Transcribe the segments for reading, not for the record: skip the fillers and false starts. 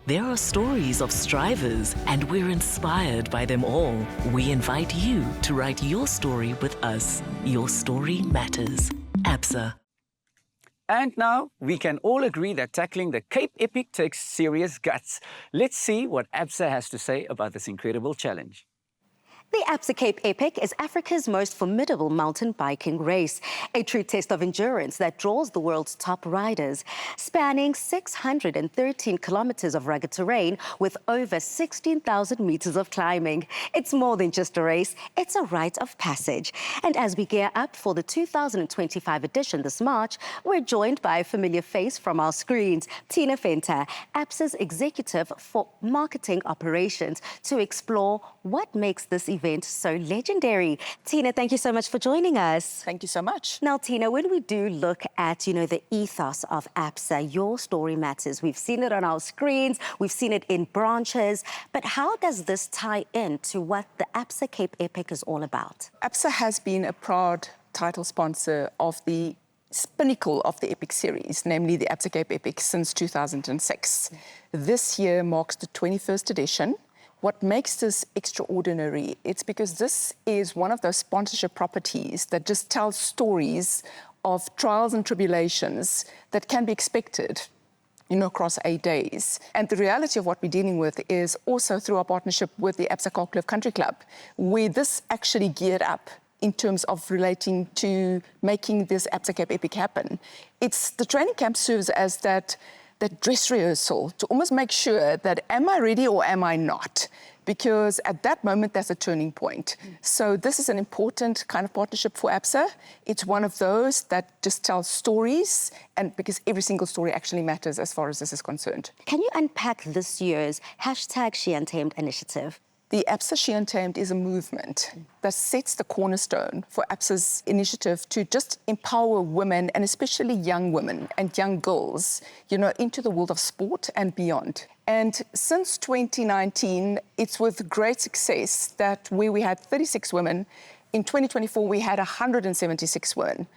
There are stories of strivers, and we're inspired by them all. We invite you to write your story with us. Your story matters. ABSA. And now we can all agree that tackling the Cape Epic takes serious guts. Let's see what ABSA has to say about this incredible challenge. The ABSA Cape Epic is Africa's most formidable mountain biking race, a true test of endurance that draws the world's top riders. Spanning 613 kilometers of rugged terrain with over 16,000 meters of climbing. It's more than just a race, it's a rite of passage. And as we gear up for the 2025 edition this March, we're joined by a familiar face from our screens, Tina Venter, ABSA's Executive for Marketing Operations, to explore what makes this event so legendary. Tina, thank you so much for joining us. Thank you so much. Now, Tina, when we do look at, the ethos of ABSA, your story matters. We've seen it on our screens, we've seen it in branches, but how does this tie in to what the ABSA Cape Epic is all about? ABSA has been a proud title sponsor of the pinnacle of the Epic series, namely the ABSA Cape Epic, since 2006. This year marks the 21st edition. What makes this extraordinary, it's because this is one of those sponsorship properties that just tells stories of trials and tribulations that can be expected, across 8 days. And the reality of what we're dealing with is also through our partnership with the ABSA Kalkloof Country Club, where this actually geared up in terms of relating to making this ABSA Cape Epic happen. It's the training camp serves as that dress rehearsal to almost make sure that am I ready or am I not? Because at that moment, that's a turning point. So this is an important kind of partnership for ABSA. It's one of those that just tells stories, and because every single story actually matters as far as this is concerned. Can you unpack this year's #SheUntamed initiative? The ABSA She Untamed is a movement that sets the cornerstone for ABSA's initiative to just empower women, and especially young women and young girls, into the world of sport and beyond. And since 2019, it's with great success that where we had 36 women, in 2024 we had 176 women.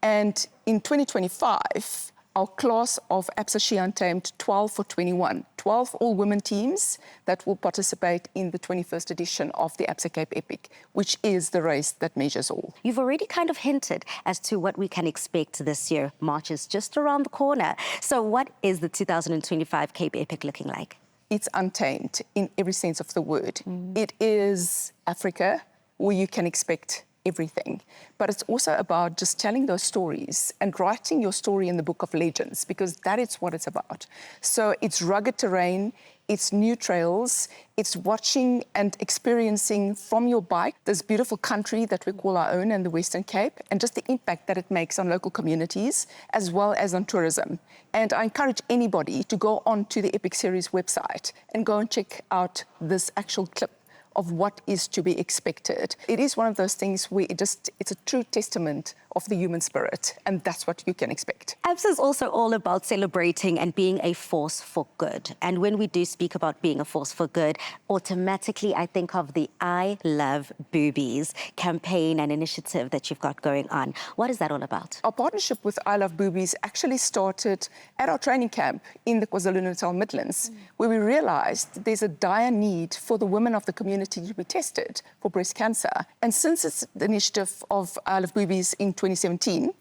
And in 2025, our class of ABSA She Untamed 12 for 21, 12 all-women teams that will participate in the 21st edition of the ABSA Cape Epic, which is the race that measures all. You've already kind of hinted as to what we can expect this year. March is just around the corner. So what is the 2025 Cape Epic looking like? It's untamed in every sense of the word. It is Africa, where you can expect everything. But it's also about just telling those stories and writing your story in the book of legends, because that is what it's about. So it's rugged terrain, it's new trails, it's watching and experiencing from your bike this beautiful country that we call our own in the Western Cape, and just the impact that it makes on local communities as well as on tourism. And I encourage anybody to go on to the Epic Series website and go and check out this actual clip of what is to be expected. It is one of those things where it's a true testament of the human spirit, and that's what you can expect. ABSA is also all about celebrating and being a force for good. And when we do speak about being a force for good, automatically I think of the I Love Boobies campaign and initiative that you've got going on. What is that all about? Our partnership with I Love Boobies actually started at our training camp in the KwaZulu-Natal Midlands, where we realized there's a dire need for the women of the community to be tested for breast cancer. And since it's the initiative of I Love Boobies in 2017,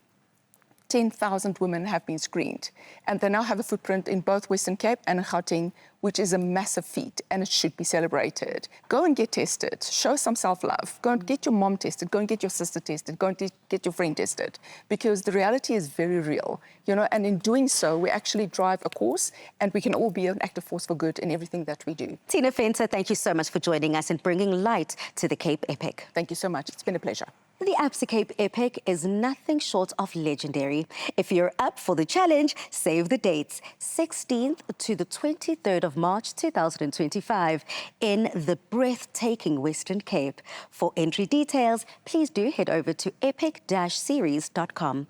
10,000 women have been screened, and they now have a footprint in both Western Cape and Gauteng, which is a massive feat, and it should be celebrated. Go and get tested, show some self-love, go and get your mom tested, go and get your sister tested, go and get your friend tested, because the reality is very real, and in doing so, we actually drive a course, and we can all be an active force for good in everything that we do. Tina Venter, thank you so much for joining us and bringing light to the Cape Epic. Thank you so much. It's been a pleasure. The ABSA Cape Epic is nothing short of legendary. If you're up for the challenge, save the dates, 16th to the 23rd of March 2025 in the breathtaking Western Cape. For entry details, please do head over to epic-series.com.